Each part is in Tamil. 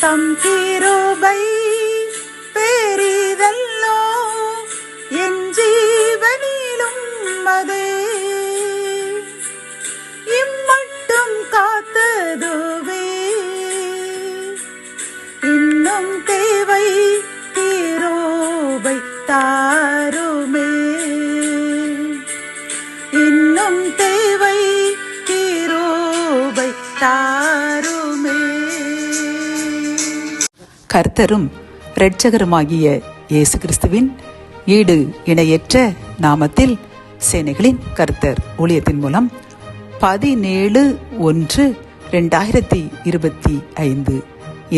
தம் கிருபை பெரிதல்லோ என் ஜீவனிலும் அதே இம்மட்டும் காத்ததுவே இன்னும் தேவை கிருபை தாருமே இன்னும் தேவை கிருபை தாருமே. கர்த்தரும் இரட்சகருமாகிய இயேசு கிறிஸ்துவின் ஈடு இணையற்ற நாமத்தில் சேனைகளின் கர்த்தர் ஊழியத்தின் மூலம் 17/1/2025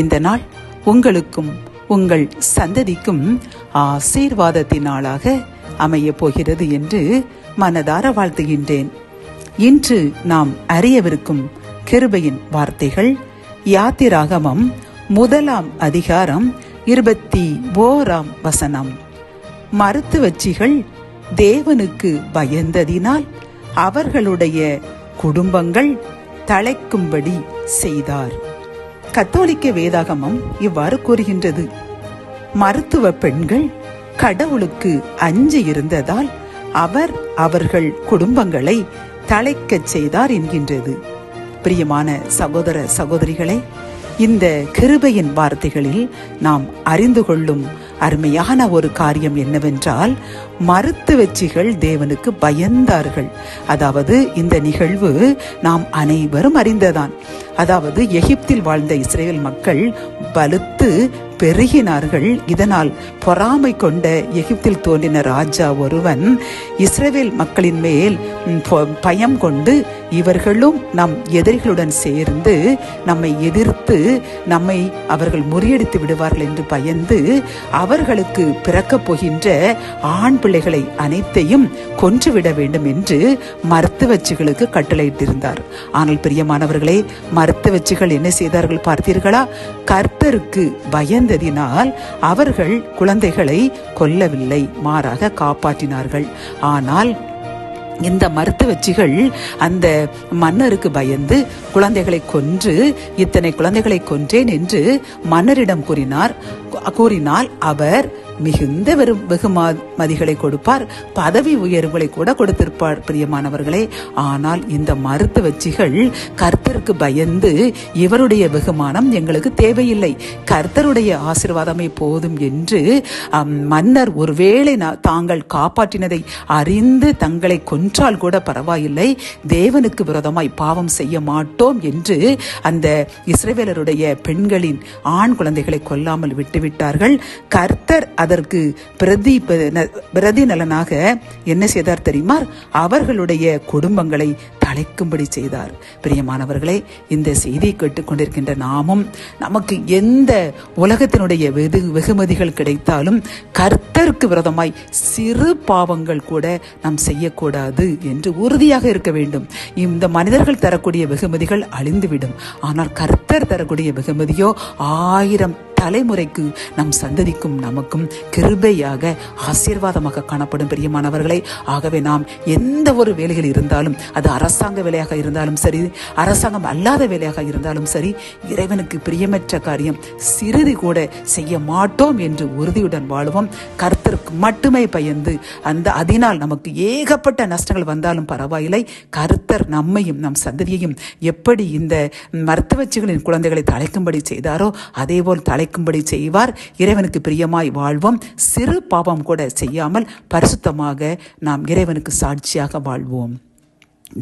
இந்த நாள் உங்களுக்கும் உங்கள் சந்ததிக்கும் ஆசீர்வாதத்தின் நாளாக அமைய போகிறது என்று மனதார வாழ்த்துகின்றேன். இன்று நாம் அறியவிருக்கும் கிருபையின் வார்த்தைகள் யாத்திராகமம் 1 அதிகாரம் 21 மருத்துவச்சிகள் தேவனுக்கு பயந்ததினால் அவர்களுடைய குடும்பங்கள் தழைக்கும்படி செய்தார். கத்தோலிக்க வேதாகமம் இவ்வாறு கூறுகின்றது. மருத்துவ பெண்கள் கடவுளுக்கு அஞ்சி இருந்ததால் அவர் அவர்கள் குடும்பங்களை தழைக்கச் செய்தார் என்கின்றது. பிரியமான சகோதர சகோதரிகளே, இந்த கிருபையின் வார்த்தைகளில் நாம் அறிந்து கொள்ளும் அருமையான ஒரு காரியம் என்னவென்றால், மருத்துவச்சிகள் தேவனுக்கு பயந்தார்கள். அதாவது இந்த நிகழ்வு நாம் அனைவரும் அறிந்ததான். அதாவது எகிப்தில் வாழ்ந்த இஸ்ரேல் மக்கள் பலுத்து பெருகினார்கள். இதனால் பொறாமை கொண்ட எகிப்தில் தோன்றின ராஜா ஒருவன் இஸ்ரவேல் மக்களின் மேல் பயம் கொண்டு இவர்களும் நம் எதிரிகளுடன் சேர்ந்து நம்மை எதிர்த்து நம்மை அவர்கள் முறியடித்து விடுவார்கள் என்று பயந்து அவர்களுக்கு பிறக்கப் போகின்ற ஆண் பிள்ளைகளை அனைத்தையும் கொன்றுவிட வேண்டும் என்று மருத்துவச்சிகளுக்கு கட்டளையிட்டிருந்தார். ஆனால் பிரியமானவர்களே, மருத்துவச்சிகள் என்ன செய்தார்கள் பார்த்தீர்களா? கர்த்தருக்கு பயந்ததினால் அவர்கள் குழந்தைகளை கொல்லவில்லை, மாறாக காப்பாற்றினார்கள். ஆனால் இந்த மருத்துவச்சிகள் அந்த மன்னருக்கு பயந்து குழந்தைகளை கொன்று இத்தனை குழந்தைகளை கொன்றேன் என்று மன்னரிடம் கூறினால் அவர் மிகுந்த வெகுமதிகளை கொடுப்பார், பதவி உயர்வுகளை கூட கொடுத்திருப்பார். பிரியமானவர்களே, ஆனால் இந்த மருத்துவச்சிகள் கர்த்தருக்கு பயந்து இவருடைய வெகுமானம் எங்களுக்கு தேவையில்லை, கர்த்தருடைய ஆசீர்வாதமே போதும் என்று மன்னர் ஒருவேளை தாங்கள் காப்பாற்றினதை அறிந்து தங்களை கொன்றால் கூட பரவாயில்லை, தேவனுக்கு விரோதமாய் பாவம் செய்ய மாட்டோம் என்று அந்த இஸ்ரவேலருடைய பெண்களின் ஆண் குழந்தைகளை கொல்லாமல் விட்டுவிட்டார்கள். கர்த்தர் அதற்கு பிரதிநலனாக என்ன செய்தார் தெரியுமா? அவர்களுடைய குடும்பங்களை தழைக்கும்படி செய்தார். பிரியமானவர்களே, இந்த செய்தியை கேட்டுக்கொண்டிருக்கின்ற நாமும் நமக்கு எந்த உலகத்தினுடைய வெகுமதிகள் கிடைத்தாலும் கர்த்தருக்கு விரோதமாய் சிறு பாவங்கள் கூட நாம் செய்யக்கூடாது என்று உறுதியாக இருக்க வேண்டும். இந்த மனிதர்கள் தரக்கூடிய வெகுமதிகள் அழிந்துவிடும், ஆனால் கர்த்தர் தரக்கூடிய வெகுமதியோ 1000 தலைமுறைக்கு நம் சந்ததிக்கும் நமக்கும் கிருபையாக ஆசீர்வாதமாக காணப்படும். பிரியமானவர்களே, ஆகவே நாம் எந்த ஒரு வேலைகள் இருந்தாலும், அது அரசாங்க வேலையாக இருந்தாலும் சரி, அரசாங்கம் அல்லாத வேலையாக இருந்தாலும் சரி, இறைவனுக்கு பிரியமற்ற காரியம் சிறிது கூட செய்ய மாட்டோம் என்று உறுதியுடன் வாழ்வோம். கர்த்தருக்கு மட்டுமே பயந்து அதனால் நமக்கு ஏகப்பட்ட நஷ்டங்கள் வந்தாலும் பரவாயில்லை, கர்த்தர் நம்மையும் நம் சந்ததியையும் எப்படி இந்த மருத்துவச்சிகளின் குழந்தைகளை தழைக்கும்படி செய்தாரோ அதேபோல் தழைக்கும்படி செய்வார். இறைவனுக்கு பிரியமாய் வாழ்வோம். சிறு பாவம் கூட செய்யாமல் பரிசுத்தமாக நாம் இறைவனுக்கு சாட்சியாக வாழ்வோம்.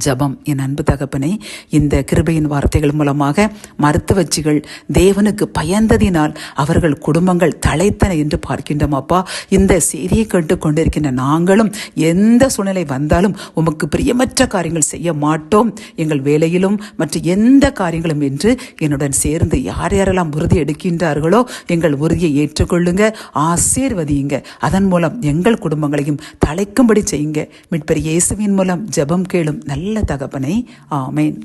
ஜபம். என் அன்பு தகப்பனே, இந்த கிருபையின் வார்த்தைகள் மூலமாக மருத்துவச்சிகள் தேவனுக்கு பயந்ததினால் அவர்கள் குடும்பங்கள் தழைத்தன என்று பார்க்கின்றோம். அப்பா, இந்த செய்தியை கேட்டுக்கொண்டிருக்கின்ற நாங்களும் எந்த சூழ்நிலை வந்தாலும் உமக்கு பிரியமற்ற காரியங்கள் செய்ய மாட்டோம், எங்கள் வேலையிலும் மற்ற எந்த காரியங்களும் என்று என்னுடன் சேர்ந்து யார் யாரெல்லாம் உறுதி எடுக்கின்றார்களோ எங்கள் உறுதியை ஏற்றுக்கொள்ளுங்க, ஆசீர்வதியுங்க. அதன் மூலம் எங்கள் குடும்பங்களையும் தழைக்கும்படி செய்யுங்க. மீட்பர் இயேசுவின் மூலம் ஜபம் கேளும் நல்ல தகப்பனே, ஆமேன்.